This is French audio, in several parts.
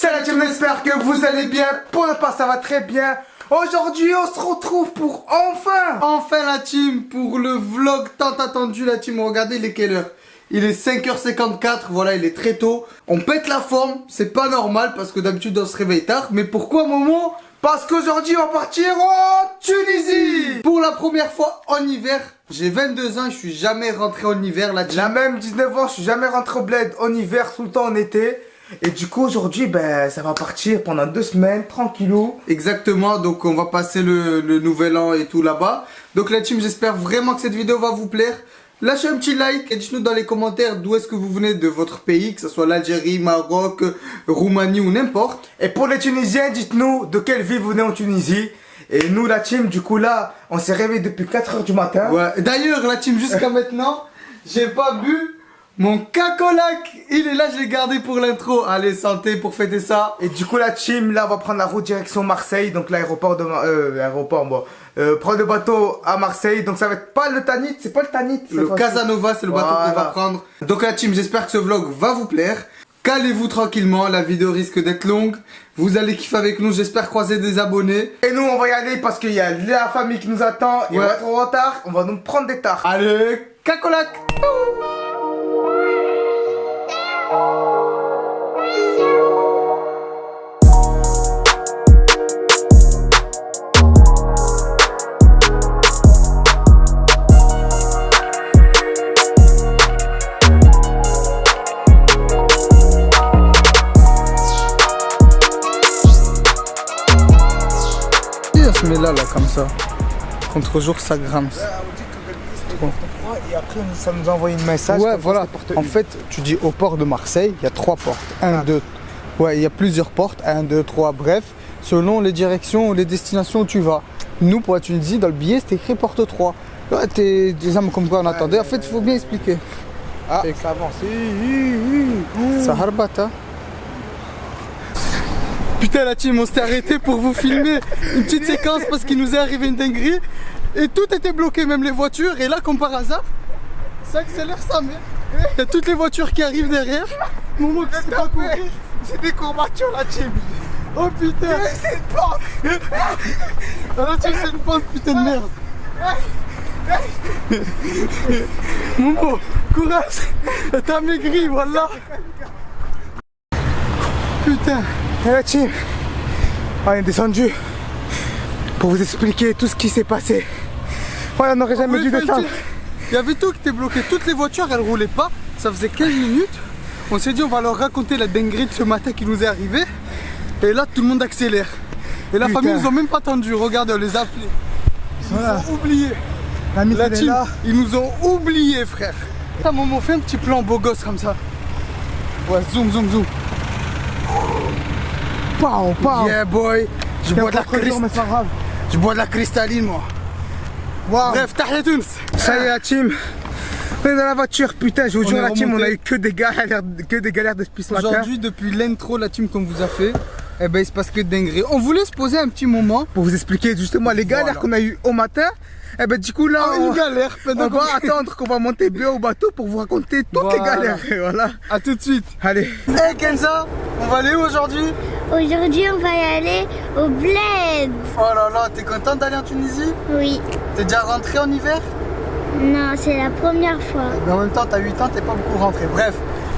Salut la team, j'espère que vous allez bien. Pour notre part, ça va très bien. Aujourd'hui, on se retrouve pour enfin la team, pour le vlog tant attendu la team. Regardez, il est quelle heure? Il est 5h54, voilà, il est très tôt. On pète la forme, c'est pas normal parce que d'habitude on se réveille tard. Mais pourquoi Momo? Parce qu'aujourd'hui on va partir en Tunisie. Pour la première fois en hiver. J'ai 22 ans, je suis jamais rentré en hiver la team. J'ai même 19 ans, je suis jamais rentré au bled en hiver, tout le temps en été. Et du coup aujourd'hui ben ça va partir pendant 2 semaines tranquillou. Exactement, donc on va passer le nouvel an et tout là-bas. Donc la team, j'espère vraiment que cette vidéo va vous plaire. Lâchez un petit like et dites-nous dans les commentaires d'où est-ce que vous venez de votre pays, que ce soit l'Algérie, Maroc, Roumanie ou n'importe. Et pour les Tunisiens, dites-nous de quelle ville vous venez en Tunisie. Et nous la team, du coup là, on s'est réveillé depuis 4h du matin. Ouais. D'ailleurs la team, jusqu'à maintenant, j'ai pas bu mon cacolac. Il est là, je l'ai gardé pour l'intro. Allez, santé pour fêter ça. Et du coup la team, là on va prendre la route direction Marseille. Donc l'aéroport de prendre le bateau à Marseille. Donc ça va être pas le Tanit, c'est pas le Tanit. Le Casanova, c'est le bateau qu'on va prendre. Donc la team, j'espère que ce vlog va vous plaire. Calez-vous tranquillement, la vidéo risque d'être longue. Vous allez kiffer avec nous, j'espère croiser des abonnés. Et nous on va y aller parce qu'il y a la famille qui nous attend. Et on va être en retard, on va nous prendre des tartes. Allez, cacolac. Mais là comme ça, contre-jour ça grimpe. Et après ça nous envoie une message. Ouais, voilà. En fait, tu dis au port de Marseille, il y a 3 portes. 1, 2. Ouais, il y a plusieurs portes. 1, 2, 3, bref. Selon les directions ou les destinations où tu vas. Nous, pour la Tunisie, dans le billet, c'était écrit porte 3. Ouais, t'es des âmes comme quoi on attendait. En fait, il faut bien expliquer. Ah, ça avance. Ça harbata. Putain la team, on s'était arrêté pour vous filmer une petite séquence parce qu'il nous est arrivé une dinguerie et tout était bloqué, même les voitures. Et là comme par hasard, ça accélère sa mère. Il y a toutes les voitures qui arrivent derrière. Momo qui sait pas courir. C'est des courbatures la team. Oh putain, c'est une pente. Ah la team, c'est une pente, putain de merde. Momo, courage. T'as maigri, voilà. Putain. Et la team, on est descendu pour vous expliquer tout ce qui s'est passé. Ouais, on n'aurait jamais dû descendre. Il y avait tout qui était bloqué, toutes les voitures elles roulaient pas. Ça faisait 15 minutes. On s'est dit on va leur raconter la dinguerie de ce matin qui nous est arrivé. Et là tout le monde accélère. Et la famille nous ont même pas attendu. Regardez, on les a appelés. Ils nous ont oubliés. La team, ils nous ont oubliés frère. Putain, Momo, fait un petit plan beau gosse comme ça. Ouais, zoom. Pow. Yeah boy, je bois de la cristalline. Je bois de la cristalline moi. Wow. Bref, tahia Tunis. Ça y est la team. On est dans la voiture, putain, je vous jure la team, on a eu que des galères depuis ce matin. Aujourd'hui, depuis l'intro la team qu'on vous a fait, eh ben il se passe que de dingueries. On voulait se poser un petit moment pour vous expliquer justement les galères qu'on a eu au matin. Eh ben du coup là, on va attendre qu'on va monter bien au bateau pour vous raconter toutes les galères. Et voilà. A tout de suite. Allez. Hey Kenza, on va aller où aujourd'hui? Aujourd'hui on va y aller au bled. Oh là là, t'es contente d'aller en Tunisie? Oui. T'es déjà rentrée en hiver? Non, c'est la première fois. Mais en même temps, t'as 8 ans, t'es pas beaucoup rentré. Bref,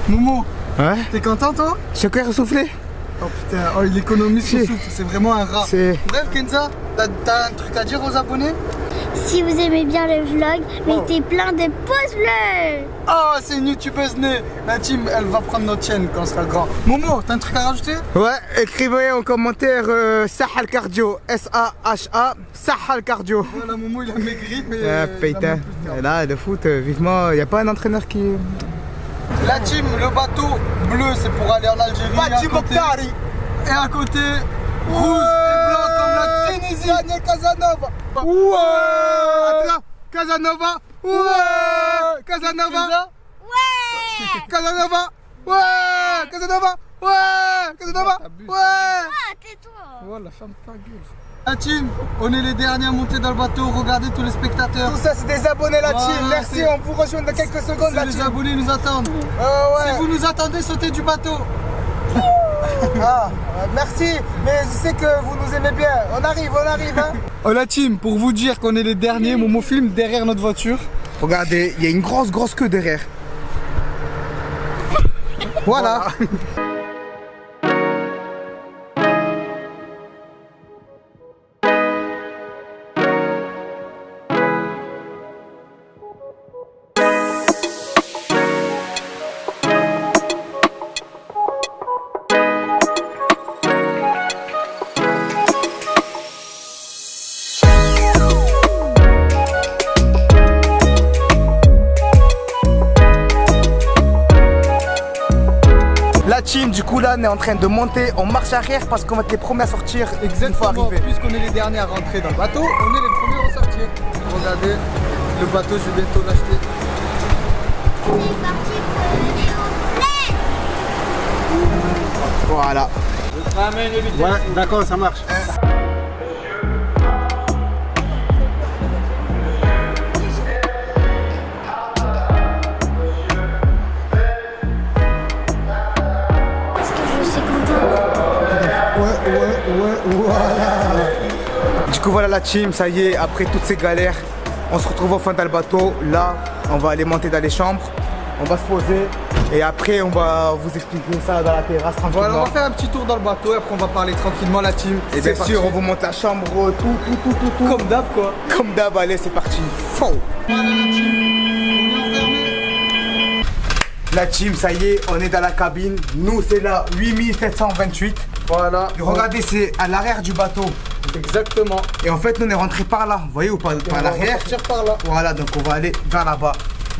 Momo, ouais. T'es content toi? Je suis encore essoufflé. Oh putain, oh, il économise son souffle, c'est vraiment un rat. Bref Kenza, t'as un truc à dire aux abonnés? Si vous aimez bien le vlog, mettez plein de pouces bleus. Oh, c'est une youtubeuse née. La team, elle va prendre notre chaîne quand on sera grand. Momo, t'as un truc à rajouter? Ouais, écrivez en commentaire Sahal Cardio, S-A-H-A, Sahal Cardio. Voilà, Momo, il a maigri, mais... putain, là, le foot, vivement, il n'y a pas un entraîneur qui... La team, le bateau bleu, c'est pour aller en Algérie. Et à côté, rouge et blanc comme la Tunisie. Casanova. Ouais. Casanova. Ouais. Casanova. Ouais. Casanova. Ouais. Casanova. Ouais. Casanova. Ouais. Ah, tais-toi. Voilà, ferme ta gueule. La team, on est les derniers à monter dans le bateau, regardez tous les spectateurs. Tout ça c'est des abonnés la team, merci, on vous rejoint dans quelques secondes la team. Les abonnés nous attendent. Si vous nous attendez, sautez du bateau. Ah, merci, mais je sais que vous nous aimez bien. On arrive, hein. Oh la team, pour vous dire qu'on est les derniers, Momo filme derrière notre voiture. Regardez, il y a une grosse queue derrière. Voilà. La team, du coup là on est en train de monter en marche arrière parce qu'on va être les premiers à sortir une fois arrivé. Puisqu'on est les derniers à rentrer dans le bateau, on est les premiers à sortir. Regardez, le bateau, je vais bientôt l'acheter. On est parti pour le Voilà. Ouais, d'accord, ça marche. Du coup voilà la team, ça y est, après toutes ces galères, on se retrouve enfin dans le bateau. Là, on va aller monter dans les chambres, on va se poser et après on va vous expliquer ça dans la terrasse tranquillement. Voilà, on va faire un petit tour dans le bateau et après on va parler tranquillement la team. Et bien sûr, on vous monte la chambre, tout. Comme d'hab quoi. Comme d'hab, allez, c'est parti. Faux. Voilà la team, on est enfermé. La team, ça y est, on est dans la cabine. Nous, c'est la 8728. Voilà. Et regardez, c'est à l'arrière du bateau. Exactement. Et en fait, nous, on est rentré par là. Vous voyez ou pas? Par l'arrière. On va sortir par là. Voilà, donc on va aller vers là-bas.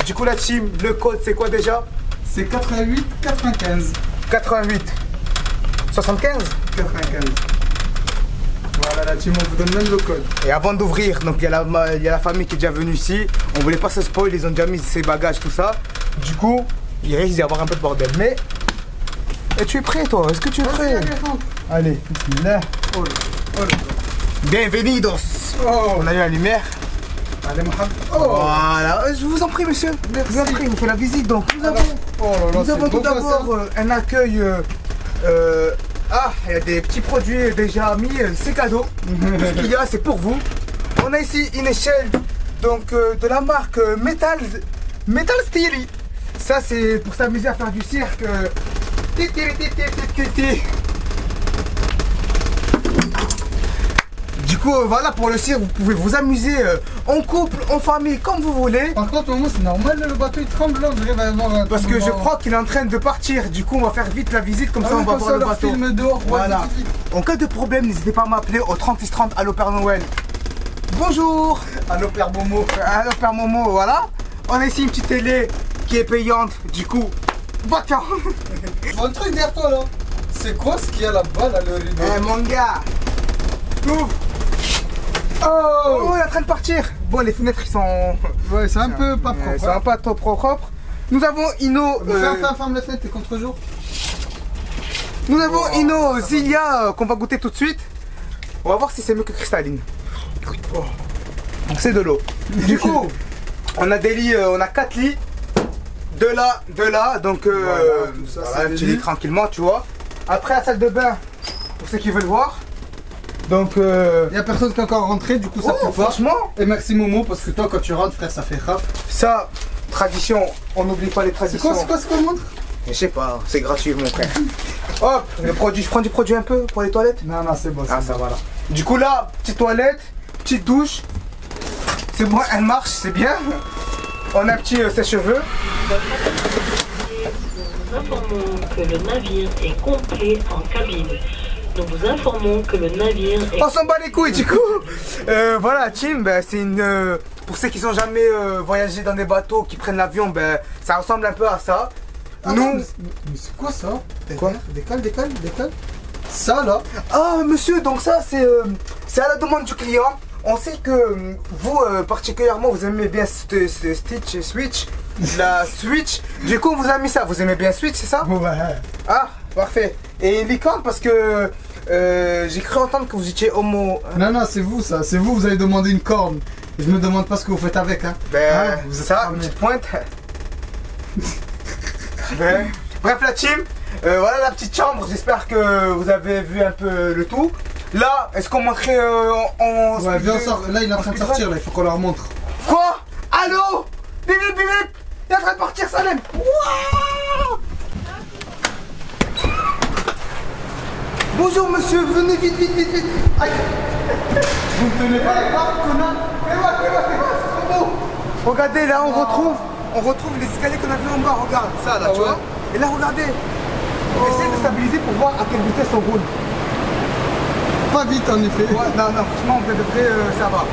Du coup, la team, le code, c'est quoi déjà? C'est 88 95. 88 75. 95. Voilà la team, on vous donne même le code. Et avant d'ouvrir, donc il y a la famille qui est déjà venue ici. On voulait pas se spoil, ils ont déjà mis ses bagages, tout ça. Du coup, il risque d'y avoir un peu de bordel. Mais. Et tu es prêt, toi? Est-ce que tu es prêt? Allez, bismillah. Oh là, oh là. Bienvenidos. Oh. On a eu la lumière. Allez Mohamed. Oh. Voilà, je vous en prie, monsieur. Merci. Je vous en prie, vous faites la visite. Donc, nous avons, Oh là là, nous avons c'est tout beau, ça. d'abord un accueil. Il y a des petits produits déjà mis, c'est cadeau. Tout ce qu'il y a, c'est pour vous. On a ici une échelle donc, de la marque Metal Steel. Ça, c'est pour s'amuser à faire du cirque. Du coup, voilà, pour le cirque, vous pouvez vous amuser en couple, en famille, comme vous voulez. Par contre, maman, c'est normal, le bateau il tremble là, on dirait qu'il va y avoir un Parce que je tremblement. crois qu'il est en train de partir. Du coup, on va faire vite la visite, comme Ah ça oui, on va comme voir ça, le leur bateau. film dehors, Voilà. vite, vite, vite. En cas de problème, n'hésitez pas à m'appeler au 3630 Allo Père Noël. Bonjour. Allô Père Momo. Allo Père Momo, voilà. On a ici une petite télé qui est payante. Du coup, va-t'en. Je vois un truc derrière toi là. C'est quoi ce qu'il y a là-bas, là, le rideau? Eh mon gars, ouvre. Oh, il est en train de partir. Bon, les fenêtres, ils sont. Ouais, c'est un peu pas Ils propre. sont pas trop propres. Nous avons Ino. Ferme la fenêtre, t'es contre-jour. Nous avons Ino Zilia qu'on va goûter tout de suite. On va voir si c'est mieux que cristalline. Oh. C'est de l'eau. Du coup, on a des lits, on a 4 lits. De là, donc Voilà, tout ça, c'est un les petit lits. lit tranquillement, tu vois. Après la salle de bain, pour ceux qui veulent voir. Donc, Y'a personne qui est encore rentré, du coup ça oh, fait pas. franchement, Et merci Momo, parce que toi quand tu rentres, frère, ça fait raf. ça, tradition, on n'oublie pas les C'est traditions. quoi, montre? Je sais pas, c'est gratuit mon frère. Hop, le produit, je prends du produit un peu pour les toilettes. Non, c'est bon. Ah ça va là. Du coup là, petite toilette, petite douche. C'est bon, elle marche, c'est bien. On a un petit sèche-cheveux. Nous vous informons que le navire est complet en cabine. Nous vous informons que le navire est... On s'en bat les couilles du coup. Voilà, team, ben, c'est une. Pour ceux qui sont jamais voyagé dans des bateaux, qui prennent l'avion, ben ça ressemble un peu à ça. Nous. Nous. Mais c'est quoi ça? Quoi? Décale. Ça là. Ah monsieur, donc ça c'est à la demande du client. On sait que vous particulièrement vous aimez bien ce Stitch Switch, la Switch. Du coup on vous a mis ça. Vous aimez bien Switch, c'est ça? Ouais. Ah parfait. Et licorne parce que j'ai cru entendre que vous étiez homo. Non, c'est vous ça. C'est vous, vous avez demandé une corne. Et je me demande pas ce que vous faites avec, hein. Ben Vous êtes ça, cramé. une petite pointe. Ben, bref la team, Voilà la petite chambre, j'espère que vous avez vu un peu le tout. Là, est-ce qu'on montrait en... Ouais, viens, on sort. Là, il est en train de sortir, là, il faut qu'on leur montre. Quoi? Allô? Bip bip bip bip. Il est en train de partir, Salem. Wouah. Bonjour monsieur, venez vite, vite, vite, vite. Aïe. Vous me tenez pas la barre, connard. Fais-moi, c'est trop beau. Regardez, là, on retrouve les escaliers qu'on a vus en bas. Regarde ça, là, tu vois. Et là, regardez. Essayez de stabiliser pour voir à quelle vitesse on roule. Pas vite, en effet. Ouais, non, franchement, de vrai, ça va.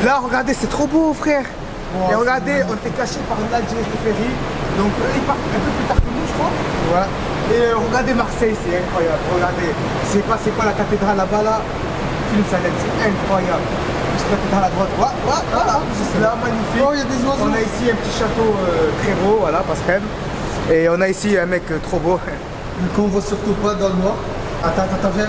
Là, regardez, c'est trop beau, frère. Oh, et regardez, on était caché par l'Algérie Ferry. Donc, ils partent un peu plus tard que nous, je crois. Ouais. Et regardez Marseille, c'est incroyable. Regardez, c'est quoi la cathédrale là-bas là? Film Salem, c'est incroyable. Juste la cathédrale à droite. Voilà, juste là, magnifique. Oh, il y a des oiseaux. On a ici un petit château très beau, voilà, Pascal. Et on a ici un mec trop beau. Qu'on voit surtout pas dans le noir. Attends, viens.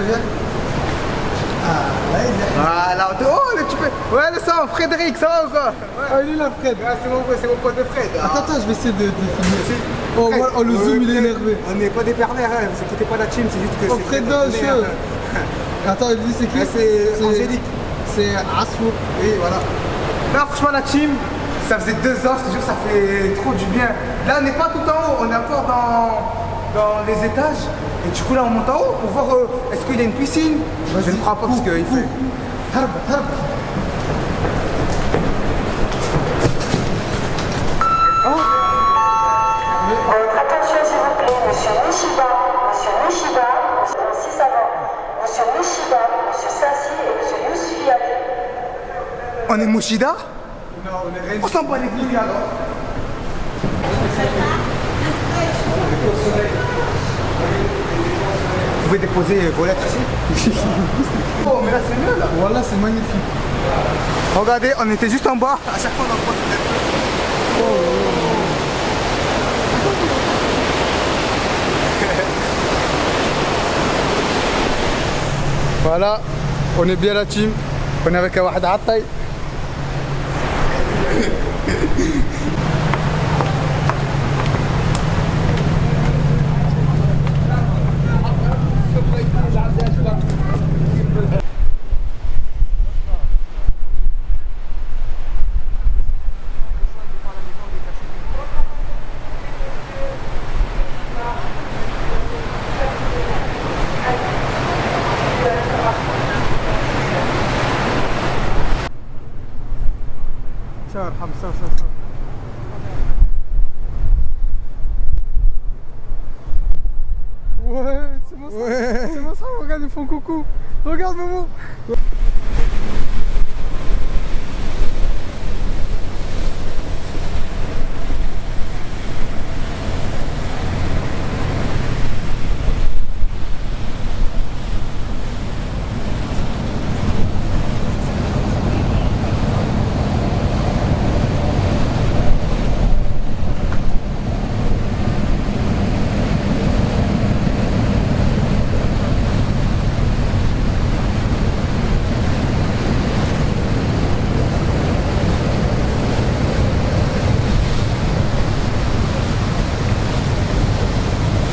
Ah, là, il est. Voilà, oh, le petit peu. Ouais, le sang, Frédéric, ça va ou quoi? Ouais. Ah, il est là, Fred. Ah, c'est mon pote de Fred. Attends, je vais essayer de filmer. Oh, Fred, le zoom, il est Fred, énervé. On n'est pas des pervers, hein. Vous inquiétez pas la team, c'est juste que Oh, Fred, non, Attends, il dit c'est qui? c'est Angélique. C'est Asfour. Oui, voilà. Là, franchement, la team, ça faisait 2 ans, je te jure, ça fait trop du bien. Là, on n'est pas tout en haut, on est encore dans les étages. Et du coup, là, on monte en haut pour voir est-ce qu'il y a une piscine. Je ne crois pas parce qu'il fait. Harb. Votre attention s'il vous plaît, Monsieur Nishiba, Monsieur Francis Avant, Monsieur Nishiba, Monsieur Sassi et Monsieur Yousfi Ali. On est Mouchida? Non, on est rien. On s'en bat les couilles alors. Vous pouvez déposer vos lettres ici. Oh, mais là c'est mieux là. Voilà, c'est magnifique. Regardez, on était juste en bas. À chaque fois on en prend des lettres. Voilà, on est bien la team. On est avec un Wahad Attaï. Ça. Ouais, c'est bon ça. Ouais. C'est bon ça, regarde, ils font coucou. Regarde Momo.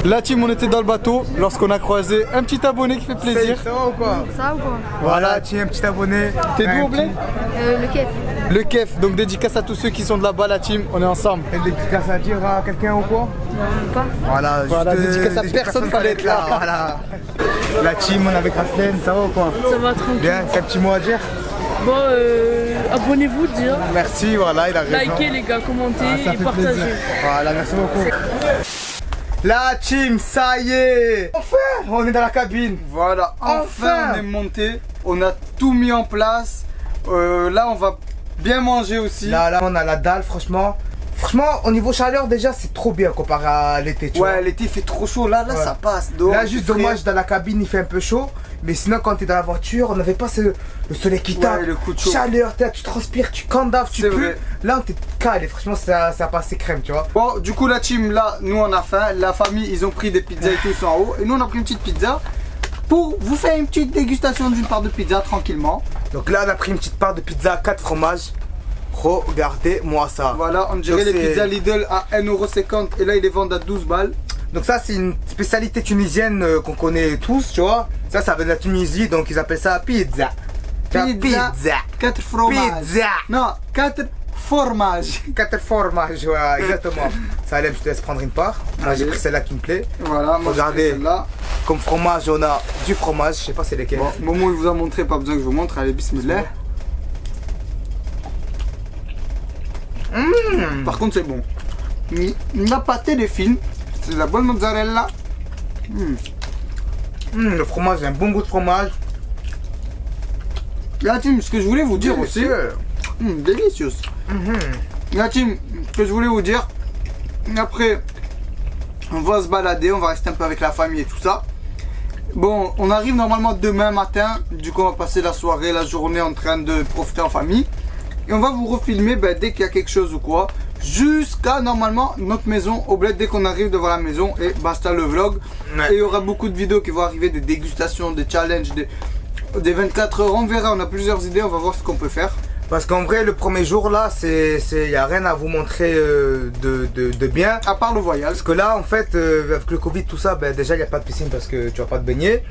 La team, on était dans le bateau lorsqu'on a croisé un petit abonné qui fait plaisir. Ça va ou quoi? Ça ou quoi? Voilà, tiens, un petit abonné. T'es d'où au blé? Le kef. Le Kef, donc dédicace à tous ceux qui sont de là-bas, la team, on est ensemble. Et dédicace à dire à quelqu'un ou quoi? Non, pas. Voilà, dédicace à personne, fallait être là. Voilà. La team, on est avec Aslène, ça va ou quoi? Ça va tranquille. Bien, t'as un petit mot à dire? Bon, abonnez-vous déjà. Merci, voilà, il a raison. Likez les gars, commentez Ah, ça et fait partagez. plaisir. Voilà, merci beaucoup. La team, ça y est! Enfin, on est dans la cabine. Voilà, enfin on est monté, on a tout mis en place. Là, on va bien manger aussi. Là, on a la dalle, franchement. Franchement, au niveau chaleur, déjà, c'est trop bien comparé à l'été, tu vois. Ouais, l'été il fait trop chaud. Là, Ouais. ça passe. Dehors, Là, juste c'est frais. dommage, dans la cabine, il fait un peu chaud. Mais sinon, quand t'es dans la voiture, on n'avait pas le soleil qui tape. Ouais, le coup de chaud. Chaleur, tu transpires, tu candaves, tu C'est pues. vrai. Là, on t'est calé. Franchement, ça passe crème, tu vois. Bon, du coup, la team, là, nous on a faim. La famille, ils ont pris des pizzas et tout, ils sont en haut. Et nous, on a pris une petite pizza pour vous faire une petite dégustation d'une part de pizza tranquillement. Donc là, on a pris une petite part de pizza à 4 fromages. Regardez-moi ça. Voilà, on dirait Donc, les c'est- pizzas Lidl à 1,50€ et là, ils les vendent à 12 balles. Donc ça, c'est une spécialité tunisienne qu'on connaît tous, tu vois. Ça vient de la Tunisie, donc ils appellent ça pizza. Pizza. 4 fromages. Pizza. Non, 4 fromages. 4 fromages, ouais, exactement. Ça allait, je te laisse prendre une part. Moi, j'ai Allez. pris celle-là qui me plaît. Voilà, moi Regardez. je fais celle-là. Comme fromage, on a du fromage, je sais pas c'est lesquels. Bon, Momo il vous a montré, pas besoin que je vous montre. Allez, bismillah. Par contre, c'est bon. La pâté des fines, c'est de la bonne mozzarella. Le fromage, j'ai un bon goût de fromage. La team, ce que je voulais vous dire aussi. Délicieux. La team, ce que je voulais vous dire. Après, on va se balader, on va rester un peu avec la famille et tout ça. Bon, on arrive normalement demain matin. Du coup, on va passer la soirée, la journée en train de profiter en famille. Et on va vous refilmer dès qu'il y a quelque chose ou quoi. Jusqu'à normalement notre maison au bled dès qu'on arrive devant la maison. Et basta le vlog. Ouais. Et il y aura beaucoup de vidéos qui vont arriver, des dégustations, des challenges, des 24 heures. On verra, on a plusieurs idées, on va voir ce qu'on peut faire. Parce qu'en vrai, le premier jour là, il n'y a rien à vous montrer de bien. À part le voyage. Parce que là, en fait, avec le Covid, tout ça, déjà, il n'y a pas de piscine parce que tu vas pas te baigner.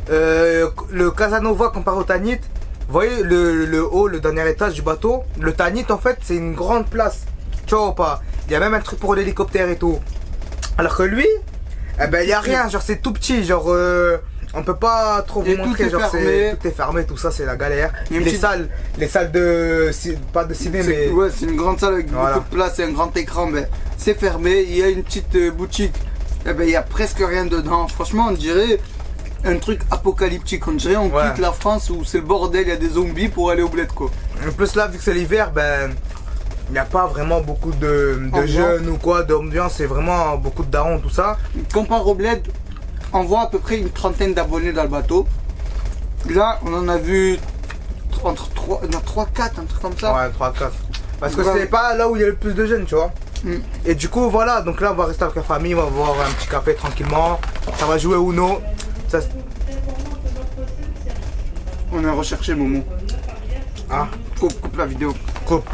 Le Casanova comparé au Tanit, vous voyez le haut, le dernier étage du bateau. Le Tanit, en fait, c'est une grande place. Tu vois ou pas? Il y a même un truc pour l'hélicoptère et tout. Alors que lui, il n'y a rien. Genre, c'est tout petit. Genre, on peut pas trop vous Et montrer. tout est Genre, fermé. tout est fermé, tout ça, c'est la galère. Il y a une Les petite- salles de. Pas de ciné, mais. Ouais, c'est une grande salle avec Voilà. beaucoup de place et un grand écran. C'est fermé. Il y a une petite boutique. Il y a presque rien dedans. Franchement, on dirait un truc apocalyptique. On dirait on Ouais. quitte la France où c'est le bordel. Il y a des zombies pour aller au bled quoi. En plus là, vu que c'est l'hiver, il n'y a pas vraiment beaucoup de Ambiance. jeunes ou quoi, d'ambiance, c'est vraiment beaucoup de darons, tout ça. Comparé au bled, on voit à peu près une trentaine d'abonnés dans le bateau. Là, on en a vu entre 3, 4, un truc comme ça. Ouais, 3, 4. Parce que Ouais. c'est pas là où il y a le plus de jeunes, tu vois. Et du coup, voilà, donc là, on va rester avec la famille, on va boire un petit café tranquillement. Ça va jouer Uno. Ça, On a recherché Momo. ah, Coupe la vidéo. coupe.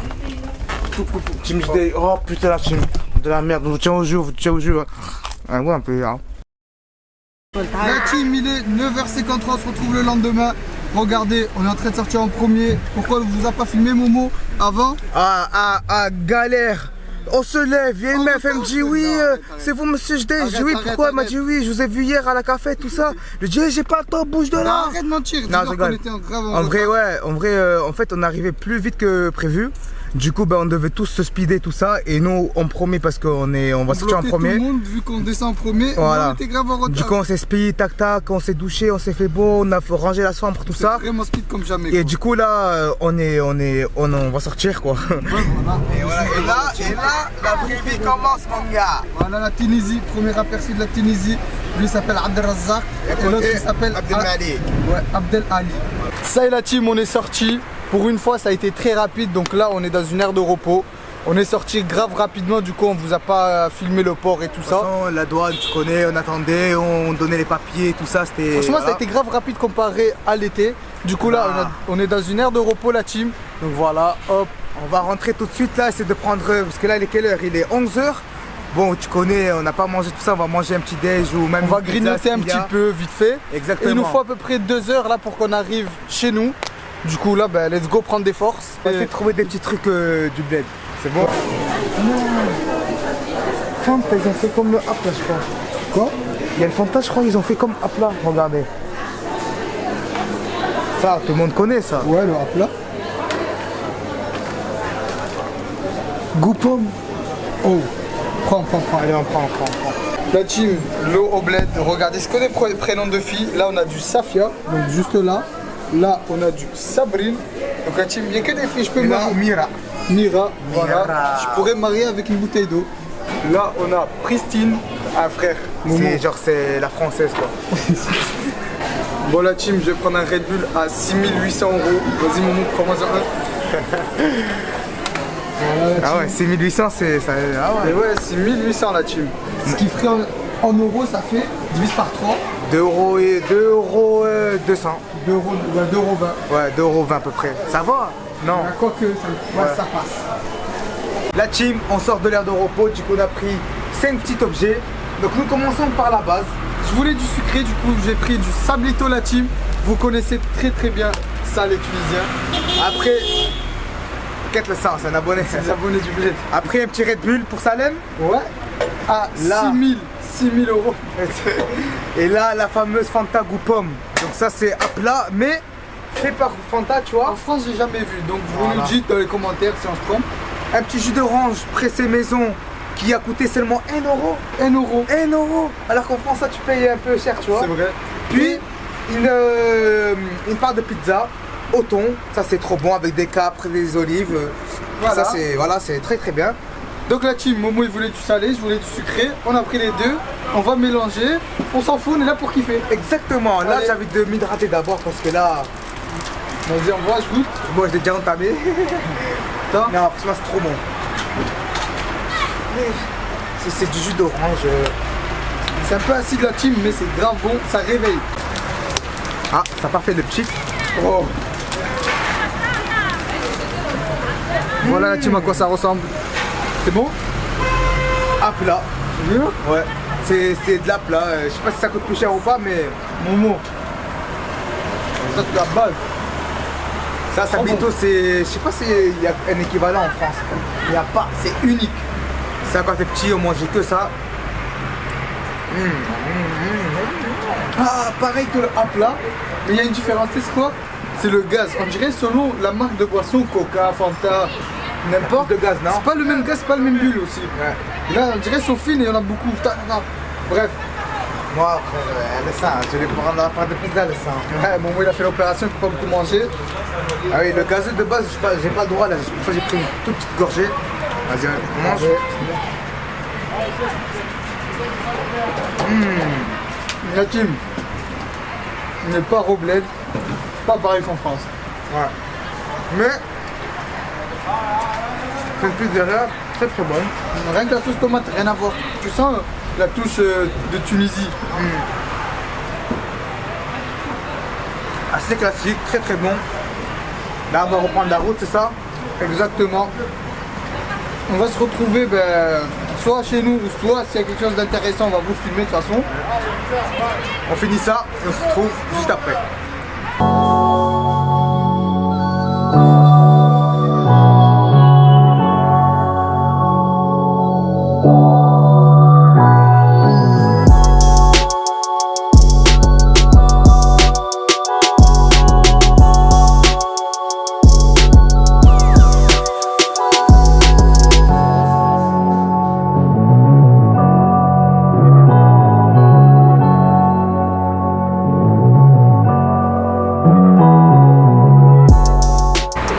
Team Day. Oh putain, la team. De la merde, vous tiens au jeu, vous tiens au jeu. Ah ouais, un peu, hein. La team, il est 9h53, on se retrouve le lendemain. Regardez, on est en train de sortir en premier. Pourquoi on vous a pas filmé Momo avant? Galère. On se lève, il y a une Oh, meuf, elle me attends, dit non, oui, arrête, c'est vous monsieur Jdé. Je dis oui, arrête, pourquoi? Elle m'a arrête. dit oui, je vous ai vu hier à la café, tout ça. Je dis j'ai pas le temps, bouge de là. Arrête de mentir, Non, dis-leur je rigole. qu'on était en grave En vrai, ouais, en fait, on arrivait plus vite que prévu. Du coup, on devait tous se speeder, tout ça. Et nous, on promet parce qu'on va sortir en Bloquer premier. Tout le monde, vu qu'on descend en premier, Voilà. on était grave en retard. Du coup, on s'est speed, tac tac, on s'est douché, on s'est fait beau, on a rangé la chambre, tout C'est ça. vraiment speed comme jamais. Et du coup, là, on va sortir quoi. Et là, la vraie vie commence, mon gars. Voilà la Tunisie, premier aperçu de la Tunisie. Lui s'appelle Abdelrazak et l'autre il s'appelle Abdelmalik. Ouais, Abdel Ali. Ça y est la team, on est sorti. Pour une fois ça a été très rapide, donc là on est dans une aire de repos. On est sorti grave rapidement, du coup on vous a pas filmé le port et tout ça. La douane, tu connais, on attendait, on donnait les papiers, tout ça, c'était. Franchement ça a été grave rapide comparé à l'été. Du coup là on est dans une aire de repos la team. Donc voilà, hop. On va rentrer tout de suite là, essayer de prendre. Parce que là, il est quelle heure? Il est 11h. Bon, tu connais, on n'a pas mangé tout ça, on va manger un petit déj ou même. On va une pizza, grignoter un s'il y a. petit peu vite fait. Exactement. Et il nous faut à peu près 2 heures là pour qu'on arrive chez nous. Du coup là, let's go prendre des forces. On va essayer de trouver des petits trucs du bled. C'est bon? Fanta, ils ont fait comme le hap là, je crois. Quoi? Il y a le Fanta, je crois, ils ont fait comme hap là. Regardez. Ça, tout le monde connaît ça. Ouais, le rap là. Goût pomme. Oh, prends. Allez, on prend. La team, l'eau au bled. Regardez, ce qu'on est prénom de filles. Là, on a du Safia, donc juste là. Là, on a du Sabrine. Donc la team, il n'y a que des filles, je peux me marier. Mira. Voilà. Je pourrais me marier avec une bouteille d'eau. Là, on a Pristine, un frère. Momo. C'est la française quoi. Bon, la team, je vais prendre un Red Bull à 6800 €. Vas-y, Momo, prends-moi un. Voilà, la Ah team. ouais, 6800, c'est ça. Ah Et ouais. ouais, c'est 1800 la team. Ce qui ferait en euros, ça fait, divise par 3, 2 euros et 2,200 2 euros, ouais, 2,20 €. Ouais, 2,20 € à peu près. Ça va? Non. Quoique, ça passe. La team, on sort de l'aire de repos, du coup on a pris 5 petits objets. Donc nous commençons par la base. Je voulais du sucré, du coup j'ai pris du Sablito la team. Vous connaissez très bien ça les Tunisiens. Après, Quête le sang, c'est un abonné. les abonnés du bled. Après un petit Red Bull pour Salem. Ouais. À Là. 6 000 euros. Et là, la fameuse Fanta goût pomme. Donc ça, c'est à plat, mais fait par Fanta, tu En vois. France, j'ai jamais vu. Donc vous Voilà. nous dites dans les commentaires si on se trompe. Un petit jus d'orange pressé maison qui a coûté seulement 1 euro. 1 euro. 1 euro. Alors qu'en France, ça, tu payes un peu cher, tu vois. C'est vrai. Puis, une part de pizza au thon. Ça, c'est trop bon avec des capres, des olives. Voilà. Ça, c'est très bien. Donc la team, Momo il voulait du salé, je voulais du sucré. On a pris les deux. On va mélanger. On s'en fout, on est là pour kiffer. Exactement. Là, Allez. j'ai envie de m'hydrater d'abord parce que là, Vas-y, on va, je goûte. moi, je l'ai déjà entamé. Attends. Non, franchement, c'est trop bon. C'est du jus d'orange. C'est un peu acide la team, mais c'est grave bon. Ça réveille. Ah, ça n'a pas fait le petit. Oh. Voilà la team à quoi ça ressemble. C'est bon? À plat. C'est bien? Ouais. C'est de la plat. Je sais pas si ça coûte plus cher ou pas, mais Momo. Ça c'est la base. ça, Sablito, c'est. Je sais pas s'il y a un équivalent en France. Il n'y a pas, c'est unique. Ça, quand t'es petit, on mangeait que ça. Ah, pareil que le à plat, mais il y a une différence, c'est quoi? C'est le gaz. On dirait selon la marque de boisson, Coca, Fanta, n'importe. De gaz, non? C'est pas le même gaz, c'est pas le même bulle aussi. Ouais. Là, on dirait sont fines et il y en a beaucoup. Bref, Moi, frère, le sang, je vais prendre la part de pizza, le sang. ouais, bon, moi, il a fait l'opération, il peut pas beaucoup manger. Ah oui, le gazeux de base, j'ai pas le droit là. C'est pour ça que j'ai pris une toute petite gorgée. Vas-y, on mange. La team n'est pas Robled, pas pareil qu'en France. Ouais. Mais, c'est une pizzeria très bonne. Rien que la sauce tomate, rien à voir. Tu sens la touche de Tunisie. Assez classique, très bon. Là, on va reprendre la route, c'est ça? Exactement. On va se retrouver soit chez nous ou soit s'il y a quelque chose d'intéressant, on va vous filmer de toute façon. On finit ça et on se retrouve juste après.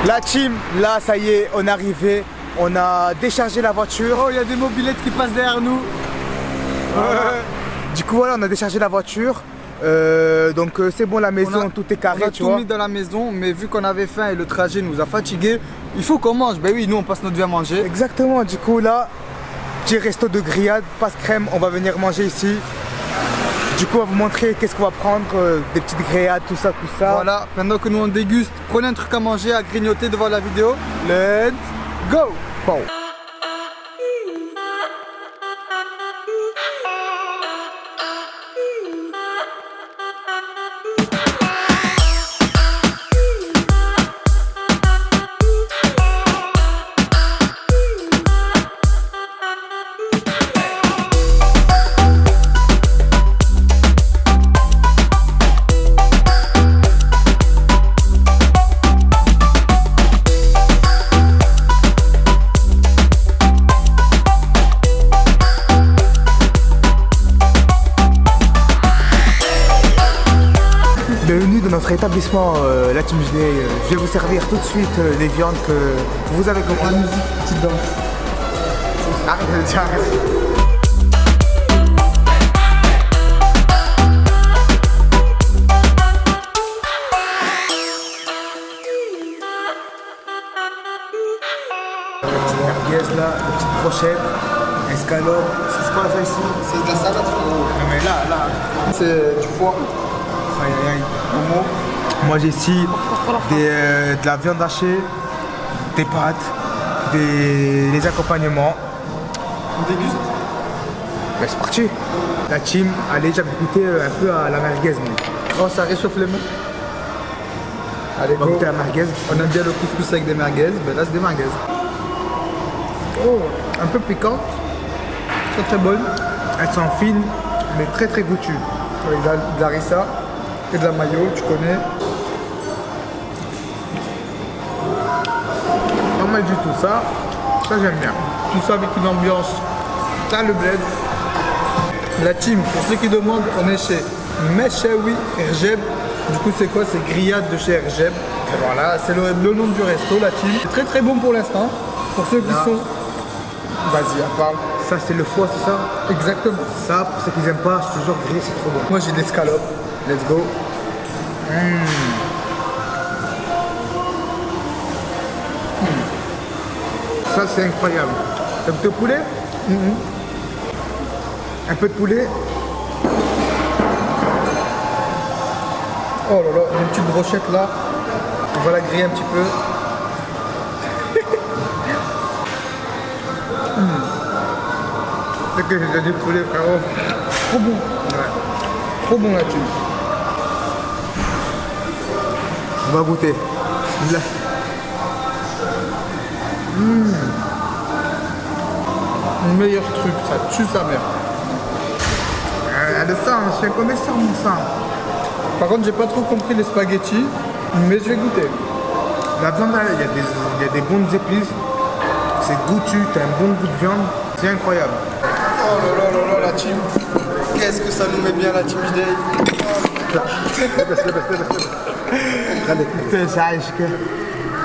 La team, là ça y est, on est arrivé, on a déchargé la voiture. Oh, il y a des mobilettes qui passent derrière nous. Du coup voilà, on a déchargé la voiture. Donc c'est bon, la maison, tout est On carré, a tu tout vois. mis dans la maison, mais vu qu'on avait faim et le trajet nous a fatigués, il faut qu'on mange. Ben oui, nous on passe notre vie à manger. Exactement, du coup là, petit resto de grillade, passe crème, on va venir manger ici. Du coup on va vous montrer qu'est-ce qu'on va prendre, des petites grillades, tout ça. Voilà, pendant que nous on déguste, prenez un truc à manger, à grignoter devant la vidéo. Let's go! Bon. Bienvenue dans notre établissement, la Team JD. Je vais vous servir tout de suite les viandes que vous avez commandées. Petite danse. Arrête de le dire, arrête. Merguez là, une petite brochette, escalope. C'est quoi ça ici? C'est de la salade, frérot. Non mais là. C'est du foie. Aïe aïe aïe. Moi j'ai ici de la viande hachée, des pâtes, des accompagnements. On déguste. Ben, c'est parti. La team, allez, j'ai goûté un peu à la merguez. Oh, ça réchauffe les mains. Allez, On va go. goûter à la merguez. On aime bien le couscous avec des merguez. Ben là, c'est des merguez. Oh, un peu piquante. Très très bonne. Elles sont fines, mais très très goûtues. Avec de la harissa et de la mayo, tu connais. Pas mal du tout, ça j'aime bien. Tout ça avec une ambiance. Ça, le bled. La team, pour ceux qui demandent, on est chez Meshaoui Erjeb. Du coup, c'est quoi? C'est grillade de chez Erjeb. Et voilà, c'est le nom du resto, la team. C'est très très bon pour l'instant. Pour ceux qui sont. Vas-y, on parle. Ça c'est le foie, c'est ça? Exactement. Ça, pour ceux qui n'aiment pas, je te jure, grillé, c'est trop bon. Moi, j'ai de l'escalope. Let's go. Ça c'est incroyable. T'aimes le poulet? Un peu de poulet. Oh là là, une petite brochette là. On va la griller un petit peu. C'est que j'ai du poulet, frérot. Trop bon. Ouais. Trop bon la team. On va goûter. Là. Le meilleur truc, ça tue sa mère. Le sang, je suis un connaisseur, mon sang. Par contre, j'ai pas trop compris les spaghettis, mais je vais goûter. La viande, il y a des bonnes épices. C'est goûtu, t'as un bon goût de viande. C'est incroyable. Oh là là là là, la team. Qu'est-ce que ça nous met bien la team idée.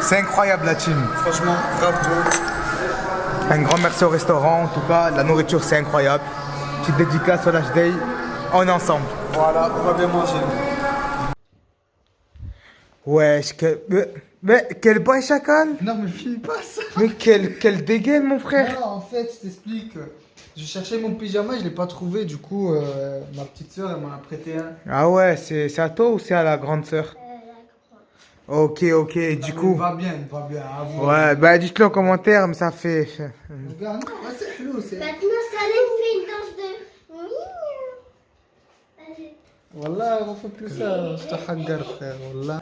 C'est incroyable la team. Franchement, bravo. Un grand merci au restaurant, en tout cas, la nourriture c'est incroyable. Petite dédicace au Lâche Day, on est ensemble. Voilà, on va bien manger. Wesh, mais quel bail chacal. Non, mais finis pas ça. Mais quel dégaine mon frère. Non, en fait, je t'explique. Je cherchais mon pyjama, je l'ai pas trouvé. Du coup, ma petite soeur, elle m'en a prêté un. Ah ouais, c'est à toi ou c'est à la grande sœur? Ok, du coup. Il va bien, avoue. Ouais, bah dites-le en commentaire, mais ça fait. Regarde, non, ouais, c'est flou, c'est. Maintenant, Salem fait une danse de. Vas-y. Wallah, on fait plus ça. Je te hagar, frère. Wallah.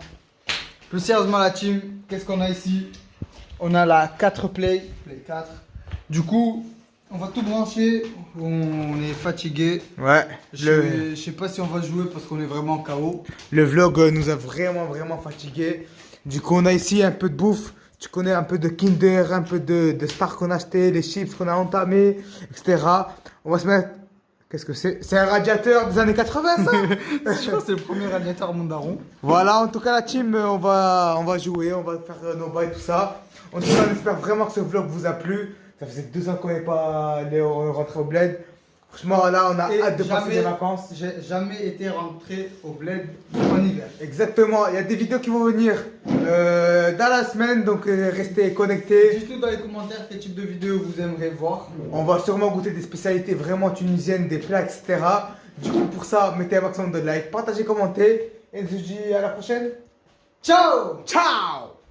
Plus sérieusement, la team, qu'est-ce qu'on a ici? On a la 4 Play 4. Du coup, on va tout brancher. On est fatigué. Ouais, Je sais pas si on va jouer parce qu'on est vraiment KO. le vlog nous a vraiment fatigués. Du coup, on a ici un peu de bouffe. Tu connais un peu de Kinder, un peu de Star qu'on a acheté, les chips qu'on a entamés, etc. On va se mettre. Qu'est-ce que c'est? C'est un radiateur des années 80, ça? Je pense que c'est le premier radiateur Mondaron. Voilà, en tout cas, la team, on va jouer, on va faire nos bails, tout ça. En tout cas, on espère vraiment que ce vlog vous a plu. Ça faisait 2 ans qu'on n'est pas rentré au bled. Franchement, là, on a hâte de passer des vacances. J'ai jamais été rentré au bled en hiver. Exactement, il y a des vidéos qui vont venir dans la semaine, donc restez connectés. Dites-nous dans les commentaires quel type de vidéo vous aimeriez voir. On va sûrement goûter des spécialités vraiment tunisiennes, des plats, etc. Du coup, pour ça, mettez un maximum de likes, partagez, commentez. Et je vous dis à la prochaine. Ciao! Ciao!